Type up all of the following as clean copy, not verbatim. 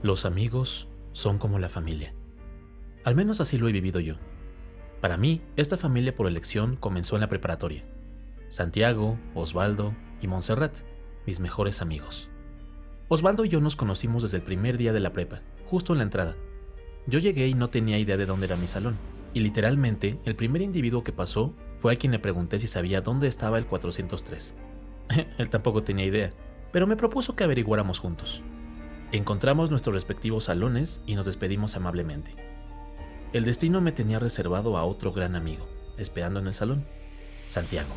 Los amigos son como la familia. Al menos así lo he vivido yo. Para mí, esta familia por elección comenzó en la preparatoria. Santiago, Osvaldo y Montserrat, mis mejores amigos. Osvaldo y yo nos conocimos desde el primer día de la prepa, justo en la entrada. Yo llegué y no tenía idea de dónde era mi salón, y literalmente el primer individuo que pasó fue a quien le pregunté si sabía dónde estaba el 403. Él tampoco tenía idea, pero me propuso que averiguáramos juntos. Encontramos nuestros respectivos salones y nos despedimos amablemente. El destino me tenía reservado a otro gran amigo, esperando en el salón, Santiago.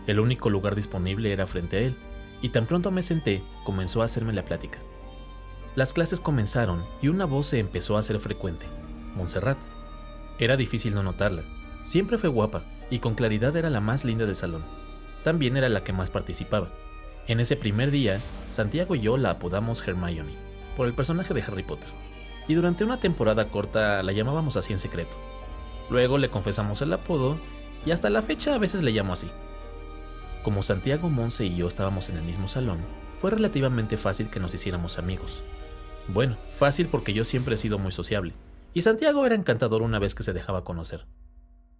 El único lugar disponible era frente a él, y tan pronto me senté, comenzó a hacerme la plática. Las clases comenzaron y una voz se empezó a hacer frecuente, Montserrat. Era difícil no notarla, siempre fue guapa y con claridad era la más linda del salón. También era la que más participaba. En ese primer día, Santiago y yo la apodamos Hermione, por el personaje de Harry Potter, y durante una temporada corta la llamábamos así en secreto. Luego le confesamos el apodo y hasta la fecha a veces le llamo así. Como Santiago, Monse y yo estábamos en el mismo salón, fue relativamente fácil que nos hiciéramos amigos. Bueno, fácil porque yo siempre he sido muy sociable, y Santiago era encantador una vez que se dejaba conocer.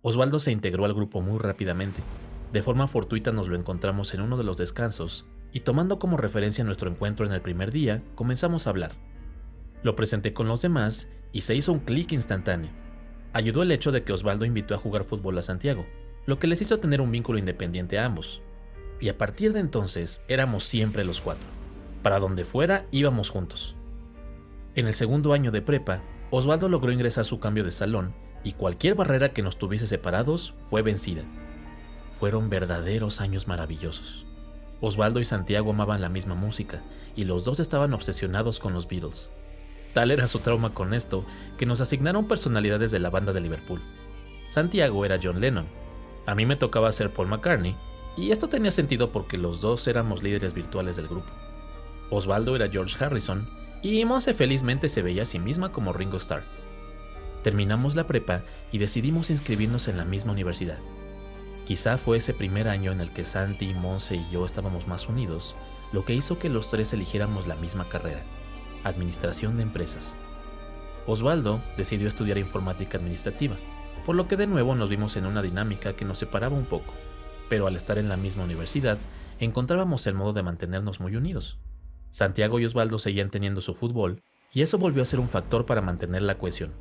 Osvaldo se integró al grupo muy rápidamente. De forma fortuita nos lo encontramos en uno de los descansos, y tomando como referencia nuestro encuentro en el primer día, comenzamos a hablar. Lo presenté con los demás y se hizo un clic instantáneo. Ayudó el hecho de que Osvaldo invitó a jugar fútbol a Santiago, lo que les hizo tener un vínculo independiente a ambos. Y a partir de entonces éramos siempre los cuatro. Para donde fuera íbamos juntos. En el segundo año de prepa, Osvaldo logró ingresar su cambio de salón y cualquier barrera que nos tuviese separados fue vencida. Fueron verdaderos años maravillosos. Osvaldo y Santiago amaban la misma música y los dos estaban obsesionados con los Beatles. Tal era su trauma con esto que nos asignaron personalidades de la banda de Liverpool. Santiago era John Lennon, a mí me tocaba ser Paul McCartney, y esto tenía sentido porque los dos éramos líderes virtuales del grupo. Osvaldo era George Harrison y Monse felizmente se veía a sí misma como Ringo Starr. Terminamos la prepa y decidimos inscribirnos en la misma universidad. Quizá fue ese primer año en el que Santi, Monse y yo estábamos más unidos, lo que hizo que los tres eligiéramos la misma carrera, Administración de Empresas. Osvaldo decidió estudiar Informática Administrativa, por lo que de nuevo nos vimos en una dinámica que nos separaba un poco, pero al estar en la misma universidad, encontrábamos el modo de mantenernos muy unidos. Santiago y Osvaldo seguían teniendo su fútbol, y eso volvió a ser un factor para mantener la cohesión.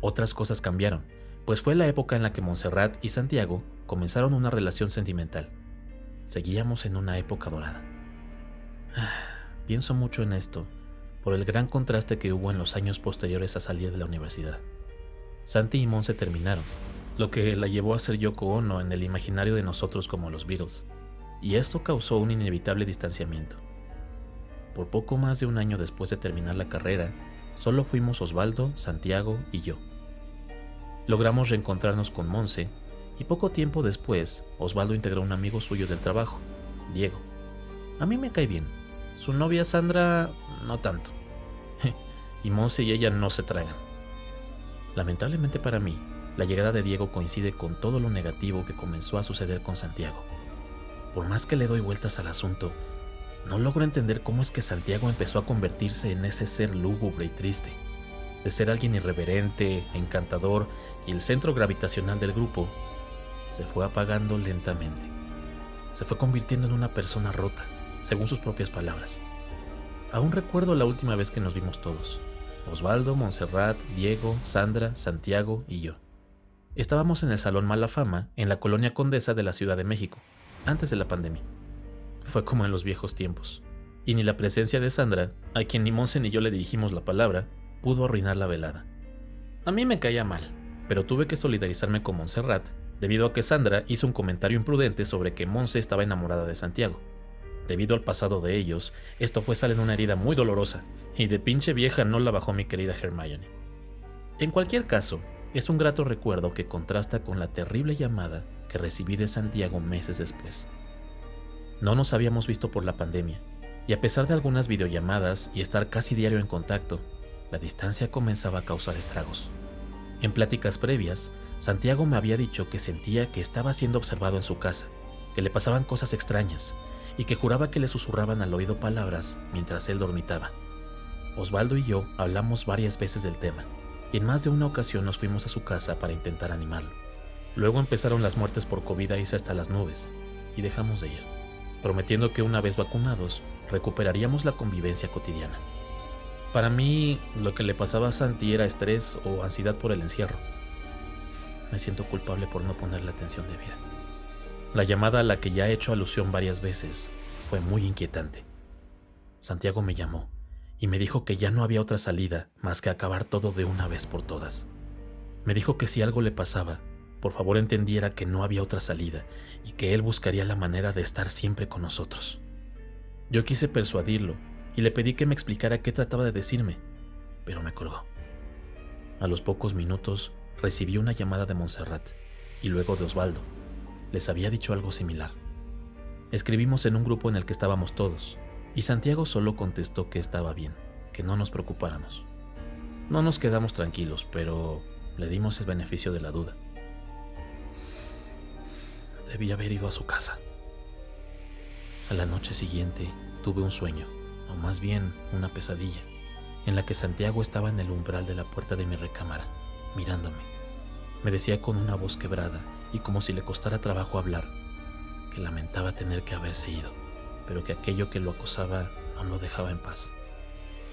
Otras cosas cambiaron, pues fue la época en la que Montserrat y Santiago comenzaron una relación sentimental. Seguíamos en una época dorada. Pienso mucho en esto, por el gran contraste que hubo en los años posteriores a salir de la universidad. Santi y Monse terminaron, lo que la llevó a ser Yoko Ono en el imaginario de nosotros como los Beatles, y esto causó un inevitable distanciamiento. Por poco más de un año después de terminar la carrera, solo fuimos Osvaldo, Santiago y yo. Logramos reencontrarnos con Monse, y poco tiempo después, Osvaldo integró a un amigo suyo del trabajo, Diego. A mí me cae bien, su novia Sandra no tanto, y Monse y ella no se tragan. Lamentablemente para mí, la llegada de Diego coincide con todo lo negativo que comenzó a suceder con Santiago. Por más que le doy vueltas al asunto, no logro entender cómo es que Santiago empezó a convertirse en ese ser lúgubre y triste. De ser alguien irreverente, encantador y el centro gravitacional del grupo, se fue apagando lentamente. Se fue convirtiendo en una persona rota, según sus propias palabras. Aún recuerdo la última vez que nos vimos todos. Osvaldo, Montserrat, Diego, Sandra, Santiago y yo. Estábamos en el Salón Mala Fama, en la Colonia Condesa de la Ciudad de México, antes de la pandemia. Fue como en los viejos tiempos. Y ni la presencia de Sandra, a quien ni Monse ni yo le dirigimos la palabra, pudo arruinar la velada. A mí me caía mal, pero tuve que solidarizarme con Montserrat, debido a que Sandra hizo un comentario imprudente sobre que Monse estaba enamorada de Santiago. Debido al pasado de ellos, esto fue sal en una herida muy dolorosa, y de pinche vieja no la bajó mi querida Hermione. En cualquier caso, es un grato recuerdo que contrasta con la terrible llamada que recibí de Santiago meses después. No nos habíamos visto por la pandemia, y a pesar de algunas videollamadas y estar casi diario en contacto, la distancia comenzaba a causar estragos. En pláticas previas, Santiago me había dicho que sentía que estaba siendo observado en su casa, que le pasaban cosas extrañas, y que juraba que le susurraban al oído palabras mientras él dormitaba. Osvaldo y yo hablamos varias veces del tema, y en más de una ocasión nos fuimos a su casa para intentar animarlo. Luego empezaron las muertes por COVID a irse hasta las nubes, y dejamos de ir, prometiendo que una vez vacunados, recuperaríamos la convivencia cotidiana. Para mí, lo que le pasaba a Santi era estrés o ansiedad por el encierro. Me siento culpable por no ponerle atención debida. La llamada a la que ya he hecho alusión varias veces fue muy inquietante. Santiago me llamó y me dijo que ya no había otra salida más que acabar todo de una vez por todas. Me dijo que si algo le pasaba, por favor entendiera que no había otra salida y que él buscaría la manera de estar siempre con nosotros. Yo quise persuadirlo y le pedí que me explicara qué trataba de decirme, pero me colgó. A los pocos minutos recibí una llamada de Montserrat y luego de Osvaldo. Les había dicho algo similar. Escribimos en un grupo en el que estábamos todos, y Santiago solo contestó que estaba bien, que no nos preocupáramos. No nos quedamos tranquilos, pero le dimos el beneficio de la duda. Debía haber ido a su casa. A la noche siguiente tuve un sueño, o más bien una pesadilla, en la que Santiago estaba en el umbral de la puerta de mi recámara, mirándome. Me decía con una voz quebrada y como si le costara trabajo hablar, que lamentaba tener que haberse ido, pero que aquello que lo acosaba no lo dejaba en paz,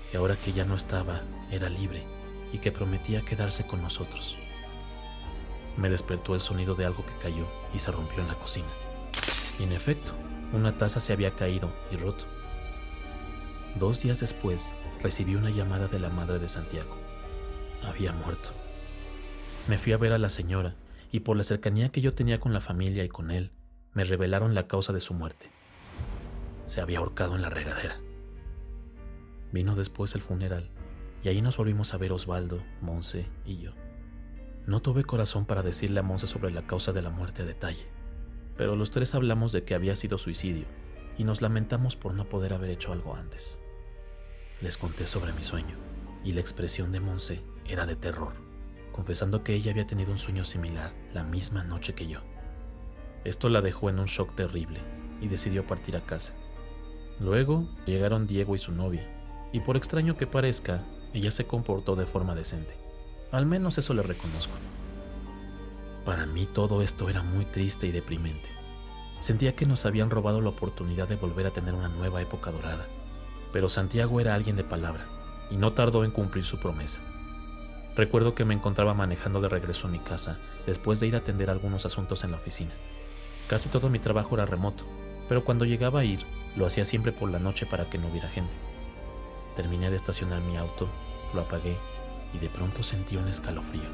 que ahora que ya no estaba, era libre y que prometía quedarse con nosotros. Me despertó el sonido de algo que cayó y se rompió en la cocina. Y en efecto, una taza se había caído y roto. 2 días después, recibí una llamada de la madre de Santiago. Había muerto. Me fui a ver a la señora y por la cercanía que yo tenía con la familia y con él, me revelaron la causa de su muerte. Se había ahorcado en la regadera. Vino después el funeral y ahí nos volvimos a ver Osvaldo, Monse y yo. No tuve corazón para decirle a Monse sobre la causa de la muerte a detalle, pero los tres hablamos de que había sido suicidio y nos lamentamos por no poder haber hecho algo antes. Les conté sobre mi sueño y la expresión de Monse era de terror, confesando que ella había tenido un sueño similar la misma noche que yo. Esto la dejó en un shock terrible y decidió partir a casa. Luego llegaron Diego y su novia, y por extraño que parezca, ella se comportó de forma decente. Al menos eso le reconozco. Para mí todo esto era muy triste y deprimente. Sentía que nos habían robado la oportunidad de volver a tener una nueva época dorada, pero Santiago era alguien de palabra y no tardó en cumplir su promesa. Recuerdo que me encontraba manejando de regreso a mi casa después de ir a atender algunos asuntos en la oficina. Casi todo mi trabajo era remoto, pero cuando llegaba a ir, lo hacía siempre por la noche para que no hubiera gente. Terminé de estacionar mi auto, lo apagué y de pronto sentí un escalofrío.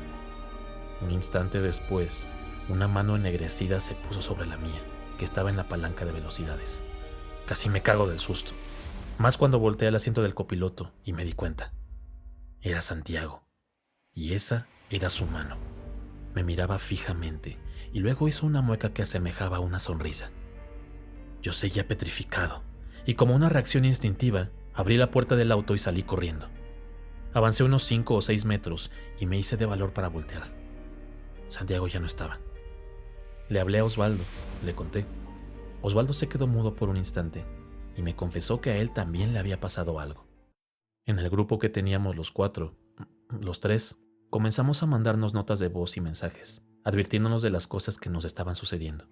Un instante después, una mano ennegrecida se puso sobre la mía, que estaba en la palanca de velocidades. Casi me cago del susto, más cuando volteé al asiento del copiloto y me di cuenta. Era Santiago, y esa era su mano. Me miraba fijamente y luego hizo una mueca que asemejaba a una sonrisa. Yo seguía petrificado, y como una reacción instintiva, abrí la puerta del auto y salí corriendo. Avancé unos 5 o 6 metros y me hice de valor para voltear. Santiago ya no estaba. Le hablé a Osvaldo, le conté. Osvaldo se quedó mudo por un instante y me confesó que a él también le había pasado algo. En el grupo que teníamos los 3, comenzamos a mandarnos notas de voz y mensajes, advirtiéndonos de las cosas que nos estaban sucediendo.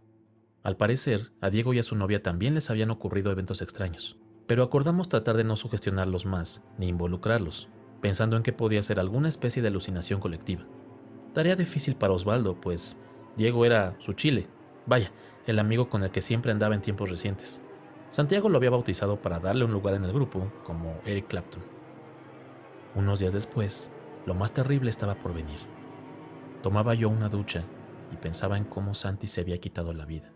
Al parecer, a Diego y a su novia también les habían ocurrido eventos extraños, pero acordamos tratar de no sugestionarlos más ni involucrarlos, pensando en que podía ser alguna especie de alucinación colectiva. Tarea difícil para Osvaldo, pues Diego era su chile, vaya, el amigo con el que siempre andaba en tiempos recientes. Santiago lo había bautizado para darle un lugar en el grupo, como Eric Clapton. Unos días después, lo más terrible estaba por venir. Tomaba yo una ducha y pensaba en cómo Santi se había quitado la vida.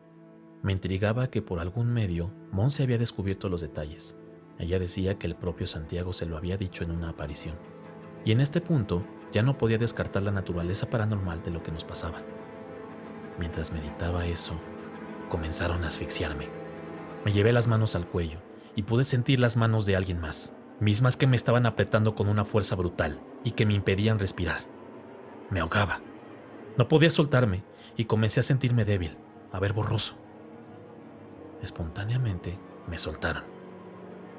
Me intrigaba que por algún medio Monse había descubierto los detalles. Ella decía que el propio Santiago se lo había dicho en una aparición. Y en este punto ya no podía descartar la naturaleza paranormal de lo que nos pasaba. Mientras meditaba eso, comenzaron a asfixiarme. Me llevé las manos al cuello y pude sentir las manos de alguien más, mismas que me estaban apretando con una fuerza brutal y que me impedían respirar. Me ahogaba. No podía soltarme y comencé a sentirme débil, a ver borroso. Espontáneamente me soltaron.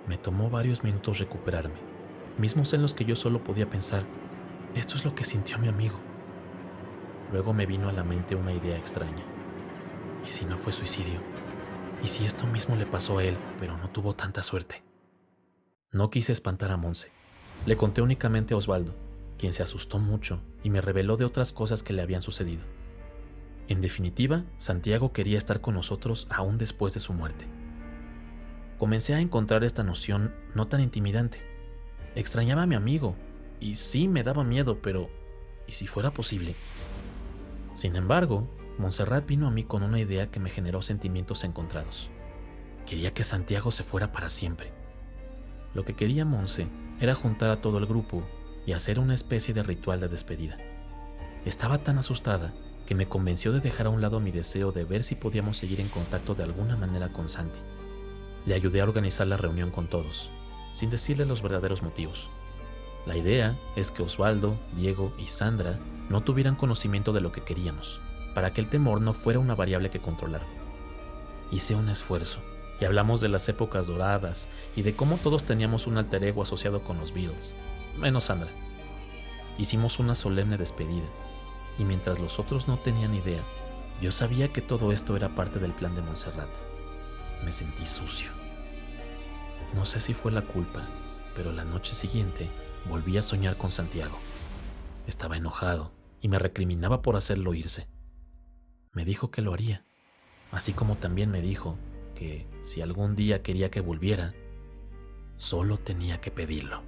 Me tomó varios minutos recuperarme, mismos en los que yo solo podía pensar, esto es lo que sintió mi amigo. Luego me vino a la mente una idea extraña. ¿Y si no fue suicidio? ¿Y si esto mismo le pasó a él, pero no tuvo tanta suerte? No quise espantar a Monse. Le conté únicamente a Osvaldo, quien se asustó mucho y me reveló de otras cosas que le habían sucedido. En definitiva, Santiago quería estar con nosotros aún después de su muerte. Comencé a encontrar esta noción no tan intimidante. Extrañaba a mi amigo, y sí me daba miedo, pero ¿y si fuera posible? Sin embargo, Montserrat vino a mí con una idea que me generó sentimientos encontrados. Quería que Santiago se fuera para siempre. Lo que quería Monse era juntar a todo el grupo y hacer una especie de ritual de despedida. Estaba tan asustada que me convenció de dejar a un lado mi deseo de ver si podíamos seguir en contacto de alguna manera con Santi. Le ayudé a organizar la reunión con todos, sin decirle los verdaderos motivos. La idea es que Osvaldo, Diego y Sandra no tuvieran conocimiento de lo que queríamos, para que el temor no fuera una variable que controlar. Hice un esfuerzo y hablamos de las épocas doradas y de cómo todos teníamos un alter ego asociado con los Beatles, menos Sandra. Hicimos una solemne despedida, y mientras los otros no tenían idea, yo sabía que todo esto era parte del plan de Montserrat. Me sentí sucio. No sé si fue la culpa, pero la noche siguiente volví a soñar con Santiago. Estaba enojado y me recriminaba por hacerlo irse. Me dijo que lo haría, así como también me dijo que si algún día quería que volviera, solo tenía que pedirlo.